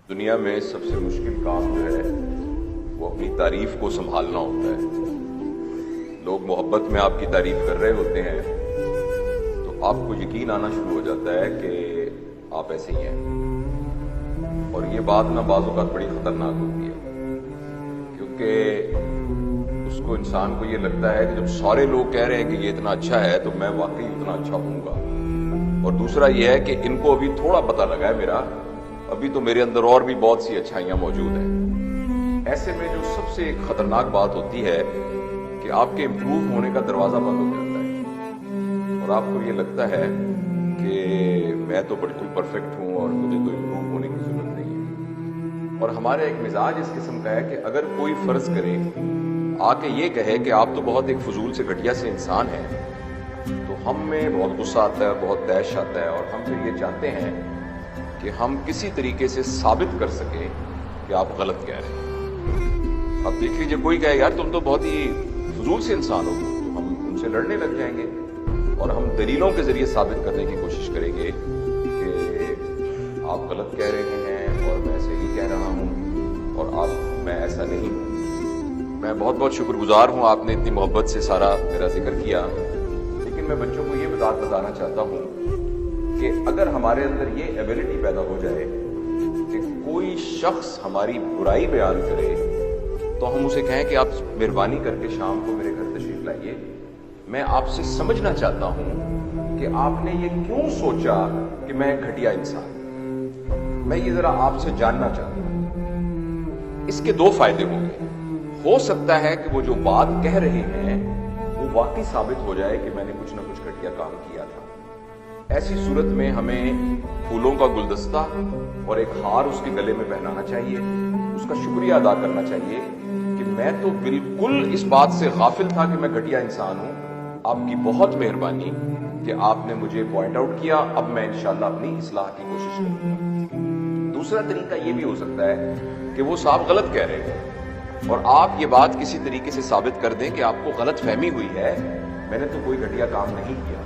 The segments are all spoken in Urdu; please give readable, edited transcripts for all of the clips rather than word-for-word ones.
دنیا میں سب سے مشکل کام جو ہے وہ اپنی تعریف کو سنبھالنا ہوتا ہے۔ لوگ محبت میں آپ کی تعریف کر رہے ہوتے ہیں تو آپ کو یقین آنا شروع ہو جاتا ہے کہ آپ ایسے ہی ہیں، اور یہ بات نہ بعض اوقات بڑی خطرناک ہوتی ہے، کیونکہ اس کو انسان کو یہ لگتا ہے کہ جب سارے لوگ کہہ رہے ہیں کہ یہ اتنا اچھا ہے تو میں واقعی اتنا اچھا ہوں گا۔ اور دوسرا یہ ہے کہ ان کو ابھی تھوڑا پتہ لگا ہے میرا، ابھی تو میرے اندر اور بھی بہت سی اچھائیاں موجود ہیں۔ ایسے میں جو سب سے ایک خطرناک بات ہوتی ہے کہ آپ کے امپروو ہونے کا دروازہ بند ہو جاتا ہے، اور آپ کو یہ لگتا ہے کہ میں تو بالکل پرفیکٹ ہوں اور مجھے تو امپروو ہونے کی ضرورت نہیں ہے۔ اور ہمارا ایک مزاج اس قسم کا ہے کہ اگر کوئی فرض کرے آ کے یہ کہے کہ آپ تو بہت ایک فضول سے گھٹیا سے انسان ہیں، تو ہم میں بہت غصہ آتا ہے، بہت طیش آتا ہے، اور ہم پھر یہ چاہتے ہیں کہ ہم کسی طریقے سے ثابت کر سکیں کہ آپ غلط کہہ رہے ہیں۔ اب دیکھ لیجیے، کوئی کہے یار تم تو بہت ہی فضول سے انسان ہو، تو ہم ان سے لڑنے لگ جائیں گے اور ہم دلیلوں کے ذریعے ثابت کرنے کی کوشش کریں گے کہ آپ غلط کہہ رہے ہیں اور میں صحیح کہہ رہا ہوں، اور میں ایسا نہیں ہوں۔ میں بہت بہت شکر گزار ہوں، آپ نے اتنی محبت سے سارا میرا ذکر کیا، لیکن میں بچوں کو یہ بات بتانا چاہتا ہوں کہ اگر ہمارے اندر یہ ایبلٹی پیدا ہو جائے کہ کوئی شخص ہماری برائی بیان کرے تو ہم اسے کہیں کہ آپ مہربانی کر کے شام کو میرے گھر تشریف لائیے، میں آپ سے سمجھنا چاہتا ہوں کہ آپ نے یہ کیوں سوچا کہ میں ایک گھٹیا انسان ہوں، میں یہ ذرا آپ سے جاننا چاہتا ہوں۔ اس کے دو فائدے ہوں گے۔ ہو سکتا ہے کہ وہ جو بات کہہ رہے ہیں وہ واقعی ثابت ہو جائے کہ میں نے کچھ نہ کچھ گھٹیا کام کیا تھا۔ ایسی صورت میں ہمیں پھولوں کا گلدستہ اور ایک ہار اس کے گلے میں پہنانا چاہیے، اس کا شکریہ ادا کرنا چاہیے کہ میں تو بالکل اس بات سے غافل تھا کہ میں گھٹیا انسان ہوں، آپ کی بہت مہربانی کہ آپ نے مجھے پوائنٹ آؤٹ کیا، اب میں انشاءاللہ اپنی اصلاح کی کوشش کروں گا۔ دوسرا طریقہ یہ بھی ہو سکتا ہے کہ وہ صاحب غلط کہہ رہے ہیں اور آپ یہ بات کسی طریقے سے ثابت کر دیں کہ آپ کو غلط فہمی ہوئی ہے، میں نے تو کوئی گھٹیا کام نہیں کیا۔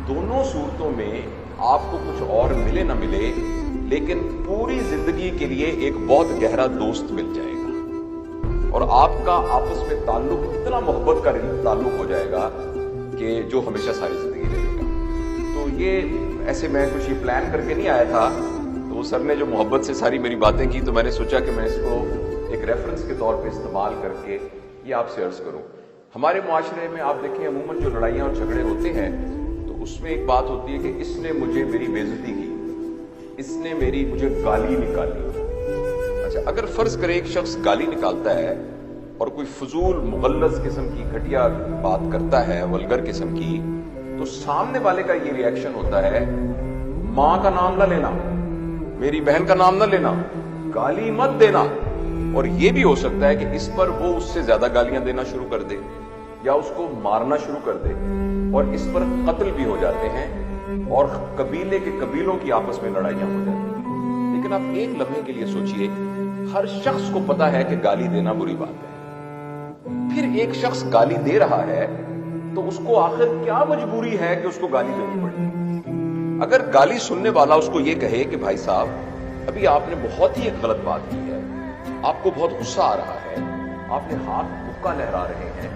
دونوں صورتوں میں آپ کو کچھ اور ملے نہ ملے، لیکن پوری زندگی کے لیے ایک بہت گہرا دوست مل جائے گا، اور آپ کا آپس میں تعلق اتنا محبت کا تعلق ہو جائے گا کہ جو ہمیشہ ساری زندگی رہے گا۔ تو یہ ایسے میں کچھ یہ پلان کر کے نہیں آیا تھا، تو وہ سر نے جو محبت سے ساری میری باتیں کی تو میں نے سوچا کہ میں اس کو ایک ریفرنس کے طور پہ استعمال کر کے یہ آپ سے عرض کروں۔ ہمارے معاشرے میں آپ دیکھیں عموماً جو لڑائیاں اور جھگڑے ہوتے ہیں تو اس میں ایک بات ہوتی ہے کہ اس نے مجھے میری بے عزتی کی، اس نے مجھے گالی نکالی۔ اچھا، اگر فرض کرے ایک شخص گالی نکالتا ہے اور کوئی فضول مغلظ قسم کی گھٹیا بات کرتا ہے، ولگر قسم کی، تو سامنے والے کا یہ ریئیکشن ہوتا ہے ماں کا نام نہ لینا، میری بہن کا نام نہ لینا، گالی مت دینا۔ اور یہ بھی ہو سکتا ہے کہ اس پر وہ اس سے زیادہ گالیاں دینا شروع کر دے یا اس کو مارنا شروع کر دے، اور اس پر قتل بھی ہو جاتے ہیں اور قبیلے کے قبیلوں کی آپس میں لڑائیاں ہو جاتی ہیں۔ لیکن آپ ایک لمحے کے لیے سوچئے، ہر شخص کو پتا ہے کہ گالی دینا بری بات ہے، پھر ایک شخص گالی دے رہا ہے تو اس کو آخر کیا مجبوری ہے کہ اس کو گالی دینی پڑے؟ اگر گالی سننے والا اس کو یہ کہے کہ بھائی صاحب ابھی آپ نے بہت ہی ایک غلط بات کی ہے، آپ کو بہت غصہ آ رہا ہے، آپ نے ہاتھ بکا لہرا رہے ہیں،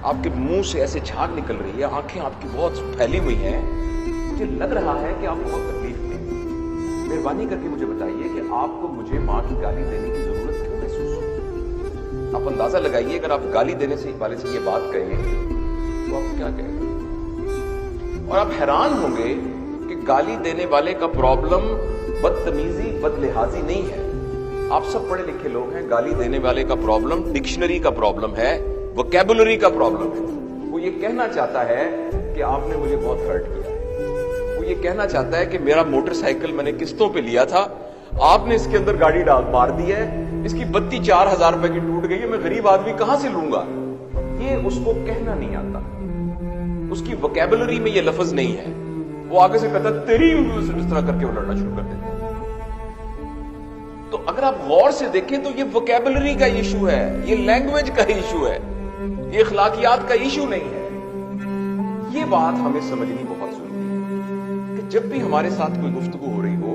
آپ کے منہ سے ایسے جھاگ نکل رہی ہے، آنکھیں آپ کی بہت پھیلی ہوئی ہیں، مجھے لگ رہا ہے کہ آپ بہت تکلیف میں ہیں، مہربانی کر کے مجھے بتائیے کہ آپ کو مجھے ماں کی گالی دینے کی ضرورت کیوں محسوس ہوتی ہے؟ آپ اندازہ لگائیے، اگر آپ گالی دینے والے سے یہ بات کہیں تو آپ کیا کہیں گے؟ اور آپ حیران ہوں گے کہ گالی دینے والے کا پرابلم بدتمیزی، بدلحاظی نہیں ہے۔ آپ سب پڑھے لکھے لوگ ہیں، گالی دینے والے کا پرابلم ڈکشنری کا پرابلم ہے، ووکیبولری کا پرابلم ہے۔ وہ یہ کہنا چاہتا ہے کہ آپ نے مجھے بہت ہرٹ کیا ہے، وہ یہ کہنا چاہتا ہے کہ میرا موٹر سائیکل میں نے قسطوں پہ لیا تھا، آپ نے اس کے اندر گاڑی مار دی ہے، اس کی بتی 4000 روپے کی ٹوٹ گئی ہے، میں غریب آدمی کہاں سے لوں گا؟ یہ اس کو کہنا نہیں آتا، اس کی ووکیبولری میں یہ لفظ نہیں ہے۔ وہ آگے سے کہتا تیری اس طرح کر کے وہ لڑنا شروع کر دیتا ہے۔ تو اگر آپ غور سے دیکھیں تو یہ ووکیبولری کا ایشو ہے، یہ لینگویج کا ایشو ہے، یہ اخلاقیات کا ایشو نہیں ہے۔ یہ بات ہمیں سمجھنی بہت ضروری ہے کہ جب بھی ہمارے ساتھ کوئی گفتگو ہو رہی ہو